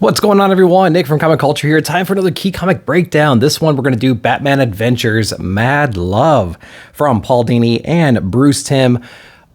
What's going on, everyone? Nick from Comic Culture here. Time for another key comic breakdown. This one, we're going to do Batman Adventures Mad Love from Paul Dini and Bruce Timm.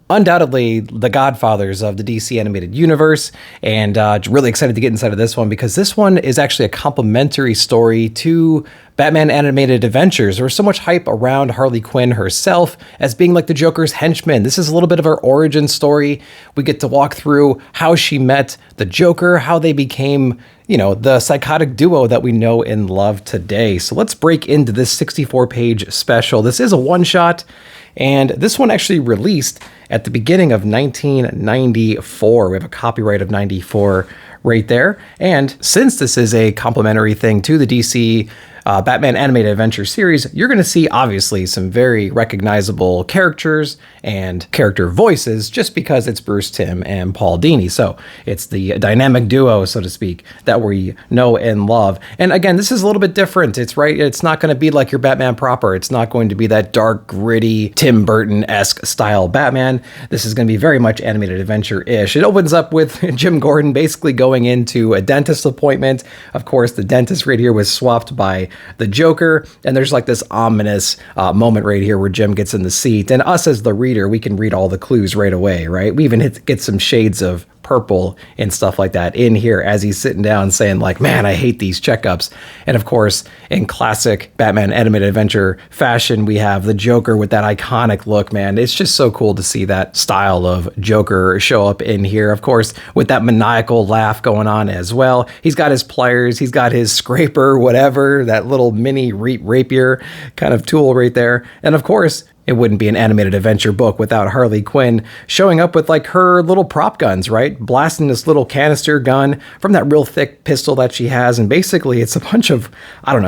Undoubtedly the godfathers of the DC animated universe, and really excited to get inside of this one because this one is actually a complementary story to Batman Animated Adventures. There was so much hype around Harley Quinn herself as being like the Joker's henchman. This is a little bit of her origin story. We get to walk through how she met the Joker, how they became, the psychotic duo that we know and love today. So let's break into this 64-page special. This is a one-shot, and this one actually released at the beginning of 1994. We have a copyright of 94 right there. And since this is a complementary thing to the DC Batman Animated Adventure series, you're going to see obviously some very recognizable characters and character voices just because it's Bruce Timm and Paul Dini. So it's the dynamic duo, so to speak, that we know and love. And again, this is a little bit different. It's not going to be like your Batman proper. It's not going to be that dark, gritty, Tim Burton-esque style Batman. This is going to be very much animated adventure-ish. It opens up with Jim Gordon basically going into a dentist appointment. Of course, the dentist right here was swapped by the Joker, and there's like this ominous moment right here where Jim gets in the seat, and us as the reader, we can read all the clues right away, right? We even get some shades of purple and stuff like that in here as he's sitting down saying like, man, I hate these checkups. And of course, in classic Batman Animated Adventure fashion, we have the Joker with that iconic look, man. It's just so cool to see that style of Joker show up in here. Of course, with that maniacal laugh going on as well. He's got his pliers, he's got his scraper, whatever, that little mini rapier kind of tool right there. And of course, it wouldn't be an animated adventure book without Harley Quinn showing up with like her little prop guns, right? Blasting this little canister gun from that real thick pistol that she has. And basically it's a bunch of,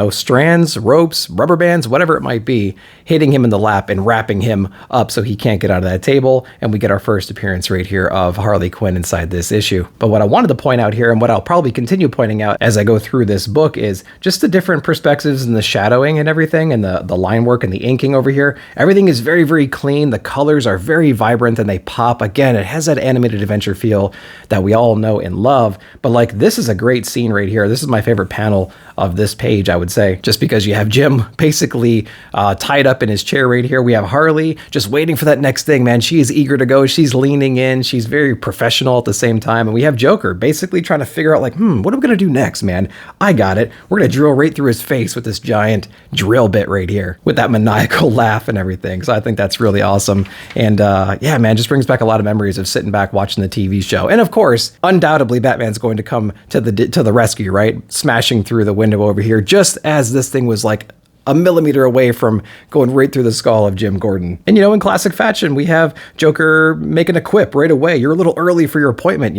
strands, ropes, rubber bands, whatever it might be, hitting him in the lap and wrapping him up so he can't get out of that table. And we get our first appearance right here of Harley Quinn inside this issue. But what I wanted to point out here, and what I'll probably continue pointing out as I go through this book, is just the different perspectives and the shadowing and everything, and the line work and the inking over here. Everything is very, very clean. The colors are very vibrant and they pop. Again, it has that animated adventure feel that we all know and love. But like, this is a great scene right here. This is my favorite panel of this page, I would say, just because you have Jim basically tied up in his chair right here. We have Harley just waiting for that next thing, man. She is eager to go. She's leaning in. She's very professional at the same time. And we have Joker basically trying to figure out like, what are we going to do next, man? I got it. We're going to drill right through his face with this giant drill bit right here with that maniacal laugh and everything. So I think that's really awesome. And yeah, man, just brings back a lot of memories of sitting back watching the TV show. And of course, undoubtedly, Batman's going to come to the rescue, right? Smashing through the window over here, just as this thing was like a millimeter away from going right through the skull of Jim Gordon. And, in classic fashion, we have Joker making a quip right away. You're a little early for your appointment,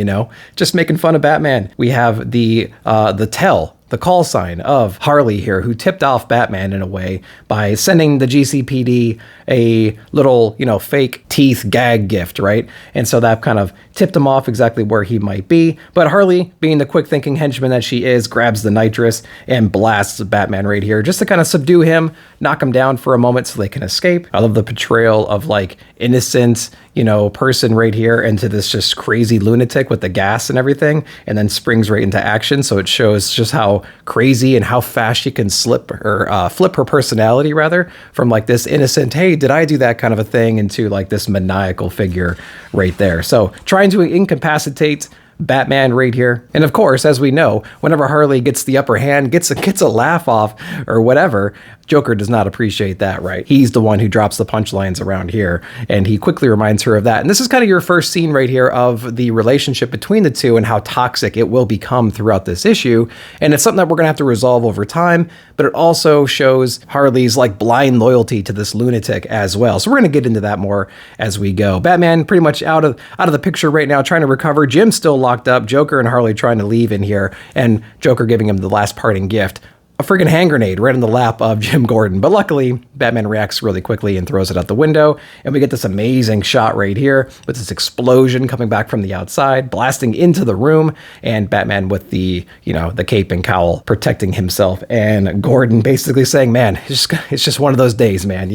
just making fun of Batman. We have the call sign of Harley here, who tipped off Batman in a way by sending the GCPD a little, fake teeth gag gift, right? And so that kind of tipped him off exactly where he might be. But Harley, being the quick thinking henchman that she is, grabs the nitrous and blasts Batman right here just to kind of subdue him, knock him down for a moment so they can escape. I love the portrayal of like innocent, person right here into this just crazy lunatic with the gas and everything, and then springs right into action. So it shows just how crazy and how fast she can flip her personality rather, from like this innocent, hey, did I do that kind of a thing, into like this maniacal figure right there. So trying to incapacitate Batman right here. And of course, as we know, whenever Harley gets the upper hand, gets a laugh off or whatever, Joker does not appreciate that, right? He's the one who drops the punchlines around here, and he quickly reminds her of that. And this is kind of your first scene right here of the relationship between the two and how toxic it will become throughout this issue. And it's something that we're gonna have to resolve over time, but it also shows Harley's like blind loyalty to this lunatic as well. So we're gonna get into that more as we go. Batman pretty much out of the picture right now, trying to recover. Jim's still locked up. Joker and Harley trying to leave in here, and Joker giving him the last parting gift, a friggin' hand grenade right in the lap of Jim Gordon. But luckily, Batman reacts really quickly and throws it out the window, and we get this amazing shot right here with this explosion coming back from the outside, blasting into the room, and Batman with the cape and cowl protecting himself, and Gordon basically saying, man, it's just one of those days, man,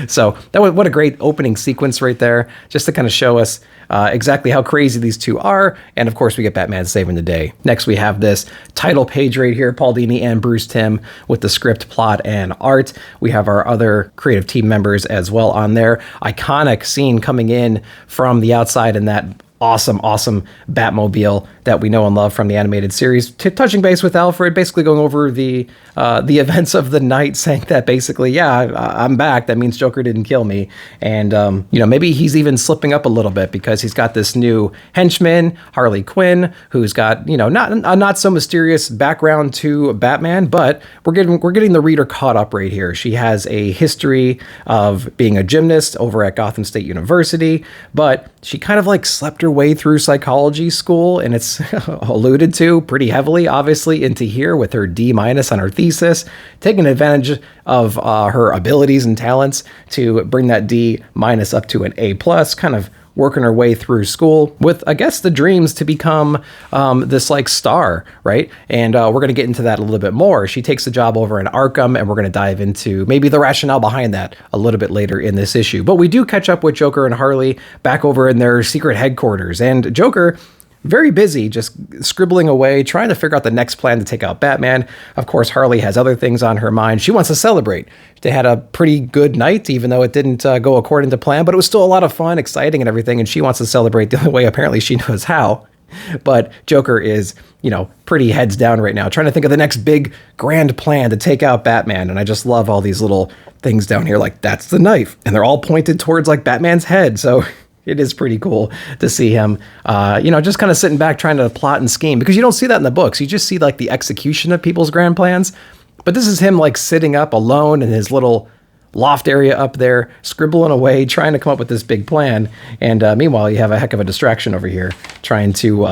So that was what a great opening sequence right there, just to kind of show us exactly how crazy these two are. And of course, we get Batman saving the day. Next, we have this title page right here, Paul Dini and Bruce Timm with the script, plot, and art. We have our other creative team members as well on there. Iconic scene coming in from the outside in that awesome Batmobile that we know and love from the animated series, touching base with Alfred, basically going over the events of the night, saying that basically, yeah, I'm back. That means Joker didn't kill me. And, maybe he's even slipping up a little bit because he's got this new henchman, Harley Quinn, who's got, not so mysterious background to Batman, but we're getting the reader caught up right here. She has a history of being a gymnast over at Gotham State University, but she kind of like slept her way through psychology school, and it's alluded to pretty heavily, obviously, into here with her D- on her thesis, taking advantage of her abilities and talents to bring that D- up to an A+, kind of working her way through school with, I guess, the dreams to become this like star, right? And we're going to get into that a little bit more. She takes the job over in Arkham, and we're going to dive into maybe the rationale behind that a little bit later in this issue. But we do catch up with Joker and Harley back over in their secret headquarters, and Joker, very busy, just scribbling away, trying to figure out the next plan to take out Batman. Of course, Harley has other things on her mind. She wants to celebrate. They had a pretty good night, even though it didn't go according to plan, but it was still a lot of fun, exciting, and everything, and she wants to celebrate the only way apparently she knows how. But Joker is, pretty heads down right now, trying to think of the next big grand plan to take out Batman. And I just love all these little things down here, like that's the knife, and they're all pointed towards like Batman's head. So it is pretty cool to see him, just kind of sitting back trying to plot and scheme, because you don't see that in the books. You just see like the execution of people's grand plans. But this is him like sitting up alone in his little loft area up there, scribbling away, trying to come up with this big plan. And meanwhile, you have a heck of a distraction over here trying to,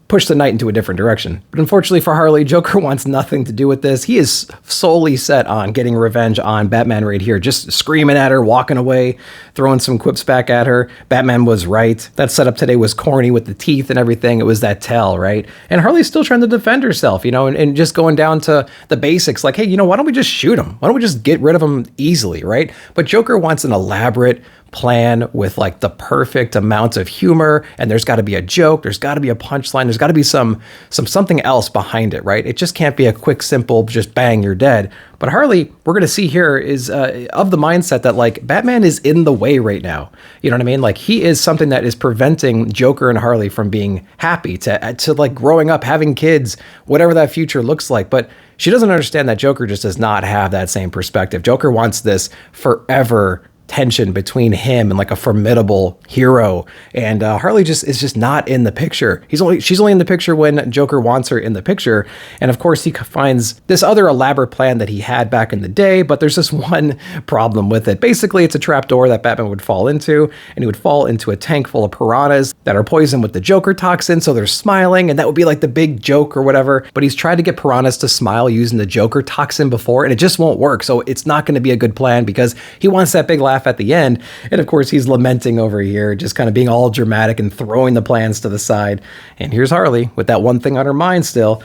push the night into a different direction. But unfortunately for Harley, Joker wants nothing to do with this. He is solely set on getting revenge on Batman right here, just screaming at her, walking away, throwing some quips back at her. Batman was right. That setup today was corny with the teeth and everything. It was that tell, right? And Harley's still trying to defend herself, and just going down to the basics, like, hey, why don't we just shoot him? Why don't we just get rid of him easily, right? But Joker wants an elaborate plan with like the perfect amount of humor, and there's got to be a joke, there's got to be a punchline, there's got to be something else behind it, right? It just can't be a quick, simple, just bang, you're dead. But Harley, we're going to see here, is of the mindset that like Batman is in the way right now. You know what I mean? Like he is something that is preventing Joker and Harley from being happy, to like growing up, having kids, whatever that future looks like. But she doesn't understand that Joker just does not have that same perspective. Joker wants this forever tension between him and like a formidable hero, and Harley is just not in the picture. She's only in the picture when Joker wants her in the picture. And of course he finds this other elaborate plan that he had back in the day, but there's this one problem with it. Basically, it's a trapdoor that Batman would fall into, and he would fall into a tank full of piranhas that are poisoned with the Joker toxin, so they're smiling, and that would be like the big joke or whatever. But he's tried to get piranhas to smile using the Joker toxin before, and it just won't work. So it's not going to be a good plan, because he wants that big laugh at the end. And of course he's lamenting over here, just kind of being all dramatic and throwing the plans to the side. And here's Harley with that one thing on her mind still,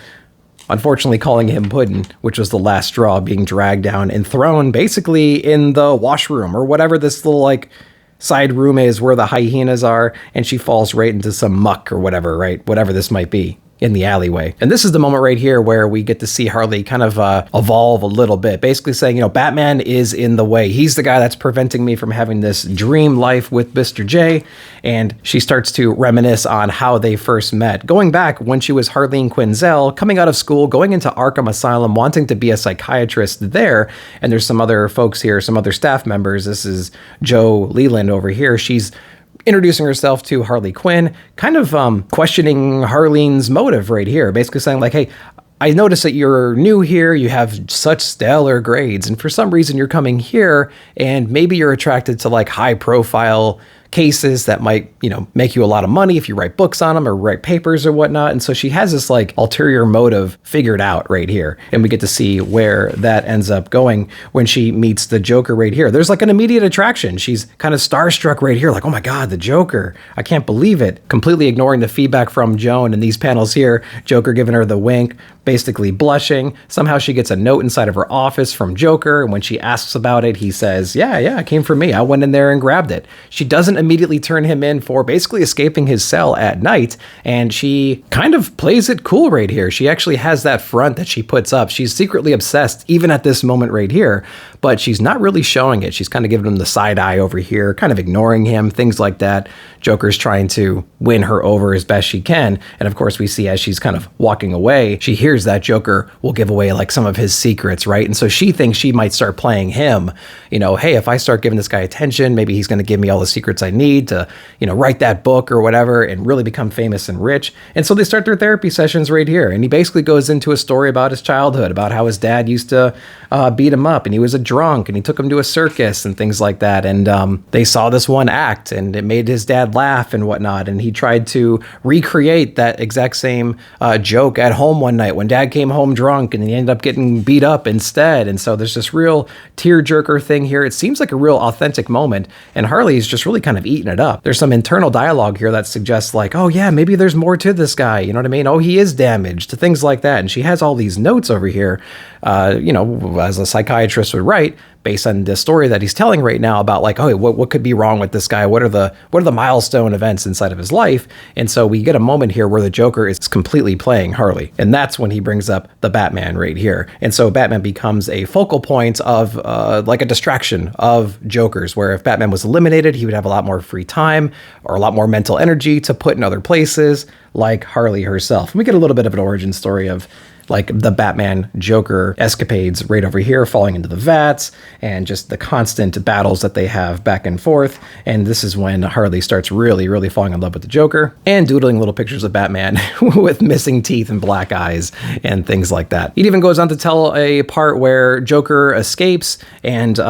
unfortunately calling him Puddin', which was the last straw, being dragged down and thrown basically in the washroom or whatever this little like side room is where the hyenas are, and she falls right into some muck or whatever, right? Whatever this might be in the alleyway. And this is the moment right here where we get to see Harley kind of evolve a little bit, basically saying, Batman is in the way. He's the guy that's preventing me from having this dream life with Mr. J. And she starts to reminisce on how they first met, going back when she was Harleen Quinzel, coming out of school, going into Arkham Asylum, wanting to be a psychiatrist there. And there's some other folks here, some other staff members. This is Joe Leland over here. She's introducing herself to Harley Quinn, kind of questioning Harleen's motive right here, basically saying like, hey, I noticed that you're new here, you have such stellar grades, and for some reason you're coming here, and maybe you're attracted to like high profile cases that might, make you a lot of money if you write books on them or write papers or whatnot. And so she has this like ulterior motive figured out right here. And we get to see where that ends up going when she meets the Joker right here. There's like an immediate attraction. She's kind of starstruck right here. Like, oh my God, the Joker. I can't believe it. Completely ignoring the feedback from Joan in these panels here. Joker giving her the wink, basically blushing. Somehow she gets a note inside of her office from Joker. And when she asks about it, he says, yeah, it came from me. I went in there and grabbed it. She doesn't immediately turn him in for basically escaping his cell at night. And she kind of plays it cool right here. She actually has that front that she puts up. She's secretly obsessed even at this moment right here, but she's not really showing it. She's kind of giving him the side eye over here, kind of ignoring him, things like that. Joker's trying to win her over as best she can. And of course, we see as she's kind of walking away, she hears that Joker will give away like some of his secrets, right? And so she thinks she might start playing him, hey, if I start giving this guy attention, maybe he's going to give me all the secrets I need to, write that book or whatever and really become famous and rich. And so they start their therapy sessions right here. And he basically goes into a story about his childhood, about how his dad used to beat him up and he was a drunk and he took him to a circus and things like that. And they saw this one act and it made his dad laugh and whatnot. And he tried to recreate that exact same joke at home one night when dad came home drunk and he ended up getting beat up instead. And so there's this real tearjerker thing here. It seems like a real authentic moment. And Harley is just really kind of eating it up. There's some internal dialogue here that suggests like, oh yeah, maybe there's more to this guy. You know what I mean? Oh, he is damaged, to things like that. And she has all these notes over here, as a psychiatrist would write, based on the story that he's telling right now about like, oh, what could be wrong with this guy? What are the milestone events inside of his life? And so we get a moment here where the Joker is completely playing Harley. And that's when he brings up the Batman right here. And so Batman becomes a focal point of like a distraction of Jokers, where if Batman was eliminated, he would have a lot more free time or a lot more mental energy to put in other places, like Harley herself. And we get a little bit of an origin story of like the Batman Joker escapades right over here, falling into the vats and just the constant battles that they have back and forth. And this is when Harley starts really, really falling in love with the Joker and doodling little pictures of Batman with missing teeth and black eyes and things like that. It even goes on to tell a part where Joker escapes and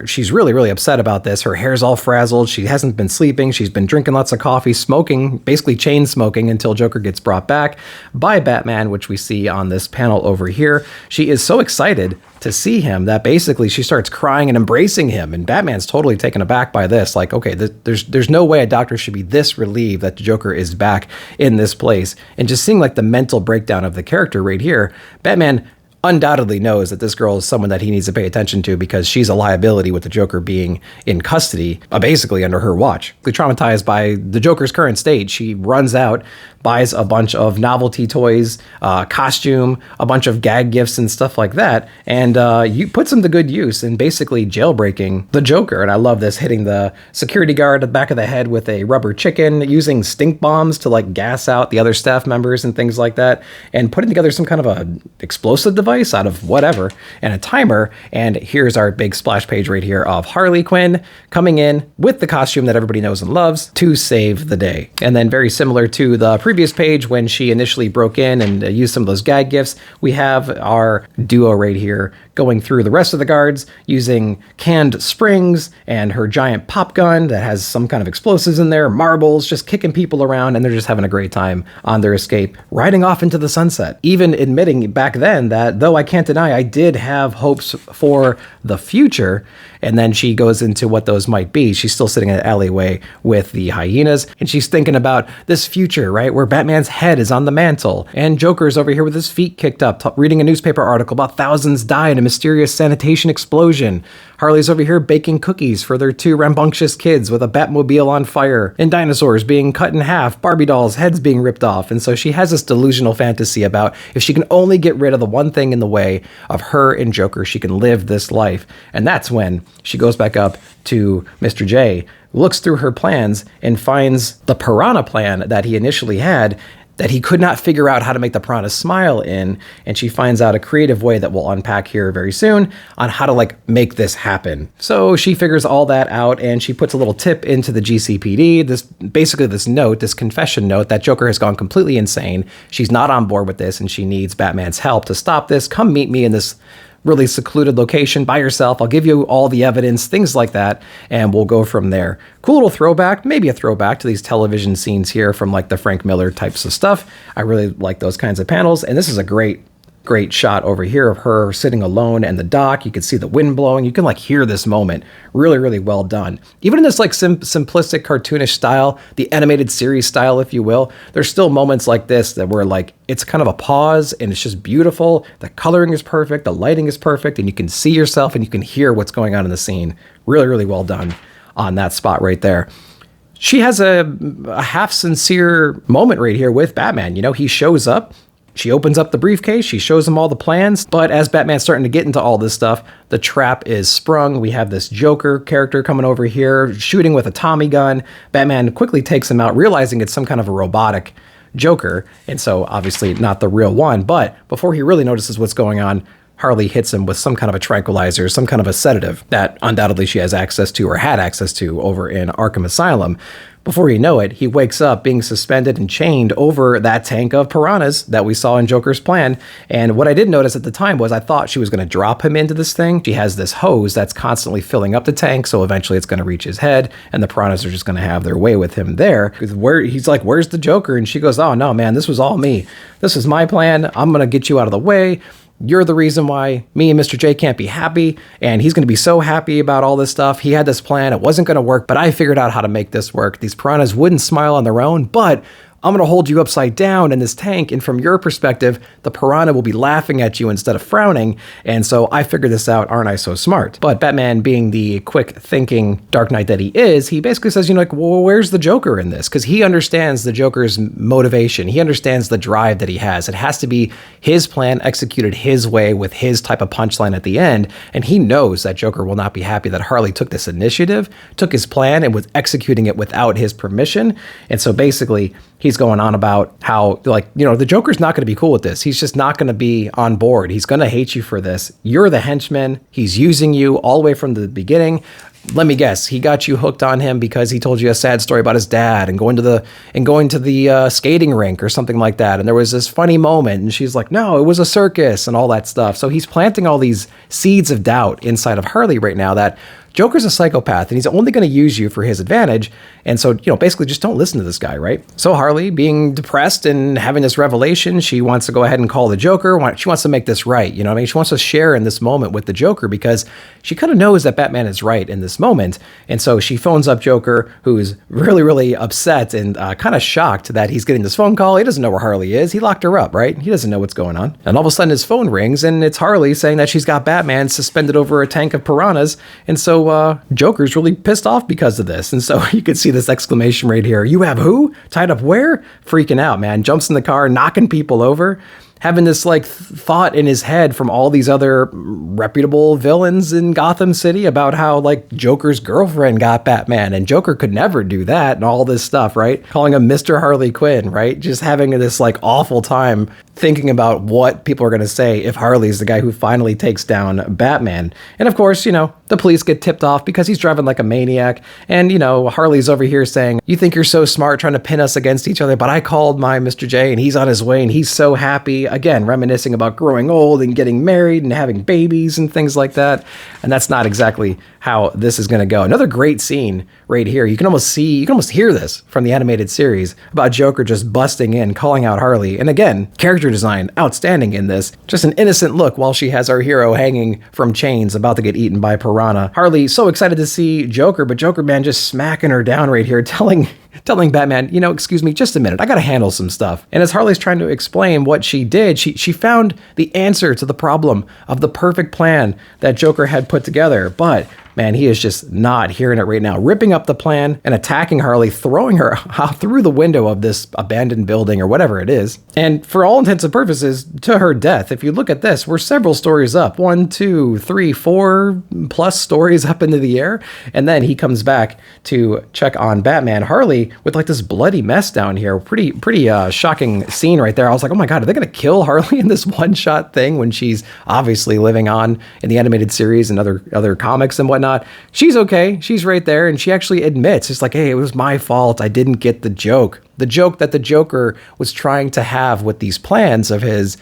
she's really, really upset about this. Her hair's all frazzled. She hasn't been sleeping. She's been drinking lots of coffee, smoking, basically chain smoking until Joker gets brought back by Batman, which we see on this panel over here. She is so excited to see him that basically she starts crying and embracing him, and Batman's totally taken aback by this. Like, okay, there's no way a doctor should be this relieved that the Joker is back in this place. And just seeing like the mental breakdown of the character right here, Batman undoubtedly knows that this girl is someone that he needs to pay attention to because she's a liability with the Joker being in custody, basically under her watch. Traumatized by the Joker's current state, she runs out, buys a bunch of novelty toys, costume, a bunch of gag gifts and stuff like that, and you puts them to good use in basically jailbreaking the Joker. And I love this, hitting the security guard at the back of the head with a rubber chicken, using stink bombs to like gas out the other staff members and things like that, and putting together some kind of a explosive device out of whatever and a timer. And here's our big splash page right here of Harley Quinn coming in with the costume that everybody knows and loves to save the day. And then very similar to the previous page when she initially broke in and used some of those gag gifts, we have our duo right here going through the rest of the guards using canned springs and her giant pop gun that has some kind of explosives in there, marbles, just kicking people around, and they're just having a great time on their escape, riding off into the sunset. Even admitting back then that, though I can't deny I did have hopes for the future, and then she goes into what those might be. She's still sitting in an alleyway with the hyenas, and she's thinking about this future, right, where Batman's head is on the mantle, and Joker's over here with his feet kicked up, reading a newspaper article about thousands die in a mysterious sanitation explosion. Harley's over here baking cookies for their two rambunctious kids with a Batmobile on fire, and dinosaurs being cut in half, Barbie dolls' heads being ripped off. And so she has this delusional fantasy about if she can only get rid of the one thing in the way of her and Joker, she can live this life. And that's when she goes back up to Mr. J, looks through her plans, and finds the piranha plan that he initially had, that he could not figure out how to make the piranha smile in, and she finds out a creative way that we'll unpack here very soon on how to like make this happen. So she figures all that out, and she puts a little tip into the GCPD, this note, this confession note that Joker has gone completely insane. She's not on board with this, and she needs Batman's help to stop this. Come meet me in this really secluded location by yourself. I'll give you all the evidence, things like that, and we'll go from there. Cool little throwback, maybe a throwback to these television scenes here from like the Frank Miller types of stuff. I really like those kinds of panels, and this is a great shot over here of her sitting alone and the dock. You can see the wind blowing. You can like hear this moment. Really, really well done. Even in this like simplistic cartoonish style, the animated series style, if you will, there's still moments like this that were like, it's kind of a pause and it's just beautiful. The coloring is perfect. The lighting is perfect. And you can see yourself and you can hear what's going on in the scene. Really, really well done on that spot right there. She has a half sincere moment right here with Batman. You know, he shows up. She opens up the briefcase, she shows him all the plans, but as Batman's starting to get into all this stuff, the trap is sprung. We have this Joker character coming over here, shooting with a Tommy gun. Batman quickly takes him out, realizing it's some kind of a robotic Joker, and so obviously not the real one, but before he really notices what's going on, Harley hits him with some kind of a tranquilizer, some kind of a sedative that undoubtedly she has access to or had access to over in Arkham Asylum. Before you know it, he wakes up being suspended and chained over that tank of piranhas that we saw in Joker's plan. And what I did notice at the time was I thought she was going to drop him into this thing. She has this hose that's constantly filling up the tank, so eventually it's going to reach his head, and the piranhas are just going to have their way with him there. He's like, where's the Joker? And she goes, oh no, man, this was all me. This was my plan. I'm going to get you out of the way. You're the reason why me and Mr. J can't be happy, and he's going to be so happy about all this stuff. He had this plan. It wasn't going to work, but I figured out how to make this work. These piranhas wouldn't smile on their own, but I'm going to hold you upside down in this tank, and from your perspective, the piranha will be laughing at you instead of frowning, and so I figured this out, aren't I so smart? But Batman, being the quick-thinking Dark Knight that he is, he basically says, you know, like, well, where's the Joker in this? Because he understands the Joker's motivation. He understands the drive that he has. It has to be his plan executed his way with his type of punchline at the end, and he knows that Joker will not be happy that Harley took this initiative, took his plan, and was executing it without his permission, and so basically, he's going on about how, like, you know, the Joker's not going to be cool with this. He's just not going to be on board. He's going to hate you for this. You're the henchman. He's using you all the way from the beginning. Let me guess, he got you hooked on him because he told you a sad story about his dad and going to the skating rink or something like that. And there was this funny moment, and she's like, no, it was a circus and all that stuff. So he's planting all these seeds of doubt inside of Harley right now that Joker's a psychopath and he's only going to use you for his advantage. And so, you know, basically just don't listen to this guy, right? So Harley, being depressed and having this revelation, she wants to go ahead and call the Joker. She wants to make this right. You know what I mean? She wants to share in this moment with the Joker because she kind of knows that Batman is right in this moment. And so she phones up Joker, who's really, really upset and kind of shocked that he's getting this phone call. He doesn't know where Harley is. He locked her up, right? He doesn't know what's going on. And all of a sudden his phone rings and it's Harley saying that she's got Batman suspended over a tank of piranhas. And so Joker's really pissed off because of this. And so you can see this exclamation right here. You have who? Tied up where? Freaking out, man. Jumps in the car, knocking people over. Having this like thought in his head from all these other reputable villains in Gotham City about how like Joker's girlfriend got Batman and Joker could never do that and all this stuff, right? Calling him Mr. Harley Quinn, right? Just having this like awful time thinking about what people are going to say if Harley's the guy who finally takes down Batman. And of course, you know, the police get tipped off because he's driving like a maniac. And, you know, Harley's over here saying, you think you're so smart trying to pin us against each other, but I called my Mr. J and he's on his way and he's so happy. Again, reminiscing about growing old and getting married and having babies and things like that. And that's not exactly how this is going to go. Another great scene right here. You can almost hear this from the animated series about Joker just busting in, calling out Harley. And again, character design, outstanding in this. Just an innocent look while she has our hero hanging from chains, about to get eaten by piranha. Harley so excited to see Joker, but Joker, man, just smacking her down right here, telling Batman, you know, excuse me, just a minute, I gotta handle some stuff. And as Harley's trying to explain what she did, she found the answer to the problem of the perfect plan that Joker had put together. But man, he is just not hearing it right now. Ripping up the plan and attacking Harley, throwing her out through the window of this abandoned building or whatever it is. And for all intents and purposes, to her death. If you look at this, we're several stories up. 1, 2, 3, 4 plus stories up into the air. And then he comes back to check on Batman. Harley with like this bloody mess down here. Pretty shocking scene right there. I was like, oh my God, are they going to kill Harley in this one-shot thing when she's obviously living on in the animated series and other comics and whatnot? She's okay. She's right there. And she actually admits, it's like, hey, it was my fault. I didn't get the joke. The joke that the Joker was trying to have with these plans of his.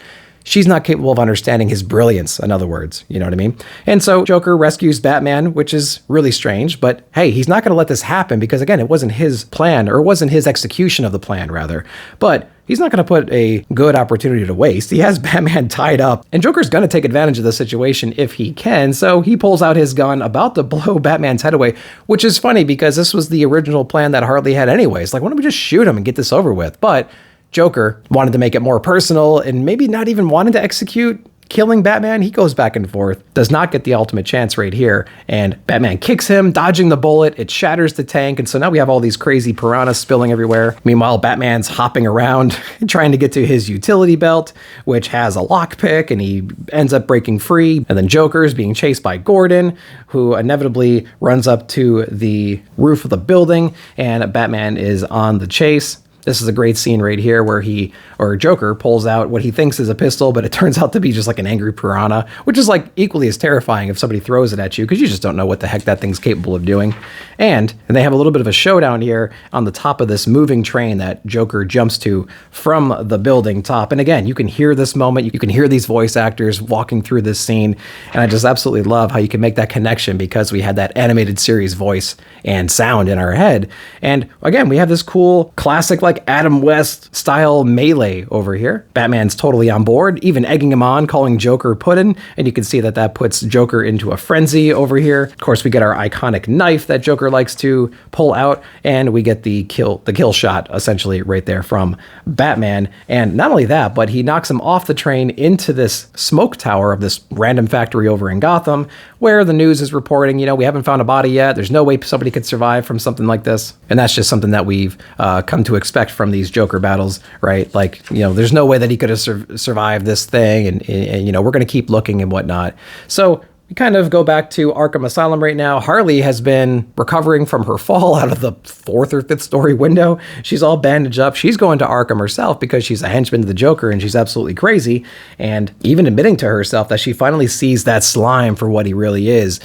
she's not capable of understanding his brilliance, in other words, you know what I mean? And so Joker rescues Batman, which is really strange, but hey, he's not going to let this happen because, again, it wasn't his plan, or it wasn't his execution of the plan, rather. But he's not going to put a good opportunity to waste. He has Batman tied up, and Joker's going to take advantage of the situation if he can, so he pulls out his gun about to blow Batman's head away, which is funny because this was the original plan that Harley had anyways. Like, why don't we just shoot him and get this over with? But Joker wanted to make it more personal and maybe not even wanted to execute killing Batman. He goes back and forth, does not get the ultimate chance right here, and Batman kicks him, dodging the bullet. It shatters the tank, and so now we have all these crazy piranhas spilling everywhere. Meanwhile, Batman's hopping around trying to get to his utility belt, which has a lockpick, and he ends up breaking free. And then Joker's being chased by Gordon, who inevitably runs up to the roof of the building, and Batman is on the chase. This is a great scene right here where Joker pulls out what he thinks is a pistol, but it turns out to be just like an angry piranha, which is like equally as terrifying if somebody throws it at you because you just don't know what the heck that thing's capable of doing. And they have a little bit of a showdown here on the top of this moving train that Joker jumps to from the building top. And again, you can hear this moment. You can hear these voice actors walking through this scene. And I just absolutely love how you can make that connection because we had that animated series voice and sound in our head. And again, we have this cool classic like Adam West style melee over here. Batman's totally on board, even egging him on, calling Joker puddin', and you can see that that puts Joker into a frenzy over here. Of course, we get our iconic knife that Joker likes to pull out, and we get the kill shot essentially right there from Batman. And not only that, but he knocks him off the train into this smoke tower of this random factory over in Gotham, where the news is reporting, we haven't found a body yet. There's no way somebody could survive from something like this. And that's just something that we've come to expect from these Joker battles, right? Like, there's no way that he could have survived this thing, and we're going to keep looking and whatnot. So we kind of go back to Arkham Asylum right now. Harley has been recovering from her fall out of the 4th or 5th story window. She's all bandaged up. She's going to Arkham herself because she's a henchman to the Joker and she's absolutely crazy, and even admitting to herself that she finally sees that slime for what he really is.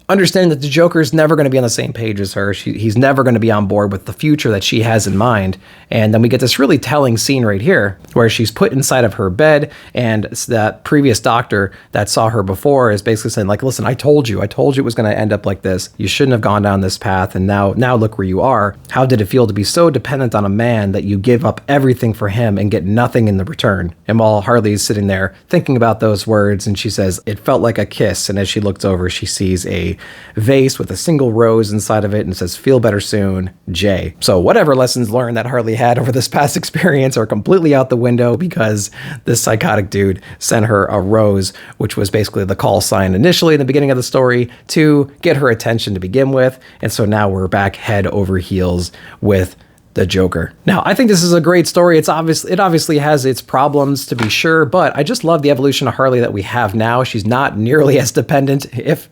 Understanding that the Joker's never going to be on the same page as her. He's never going to be on board with the future that she has in mind. And then we get this really telling scene right here where she's put inside of her bed, and that previous doctor that saw her before is basically saying, like, listen, I told you it was going to end up like this. You shouldn't have gone down this path, and now look where you are. How did it feel to be so dependent on a man that you give up everything for him and get nothing in the return? And while Harley's sitting there thinking about those words, and she says, it felt like a kiss. And as she looks over, she sees a vase with a single rose inside of it and says, feel better soon, Jay. So whatever lessons learned that Harley had over this past experience are completely out the window because this psychotic dude sent her a rose, which was basically the call sign initially in the beginning of the story to get her attention to begin with. And so now we're back head over heels with the Joker. Now, I think this is a great story. It obviously has its problems, to be sure, but I just love the evolution of Harley that we have now. She's not nearly as dependent, if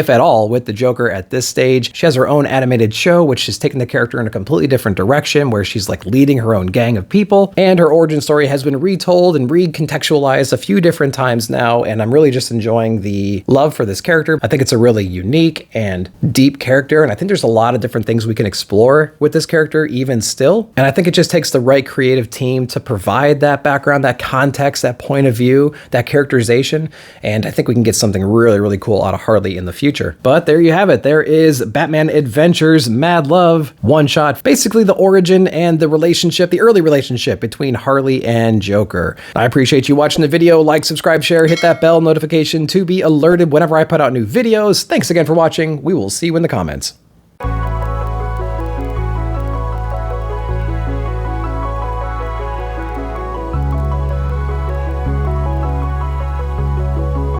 at all, with the Joker at this stage. She has her own animated show, which has taken the character in a completely different direction, where she's like leading her own gang of people, and her origin story has been retold and recontextualized a few different times now, and I'm really just enjoying the love for this character. I think it's a really unique and deep character, and I think there's a lot of different things we can explore with this character, even still. And I think it just takes the right creative team to provide that background, that context, that point of view, that characterization. And I think we can get something really, really cool out of Harley in the future. But there you have it. There is Batman Adventures Mad Love one shot. Basically the origin and the relationship, the early relationship between Harley and Joker. I appreciate you watching the video. Like, subscribe, share, hit that bell notification to be alerted whenever I put out new videos. Thanks again for watching. We will see you in the comments.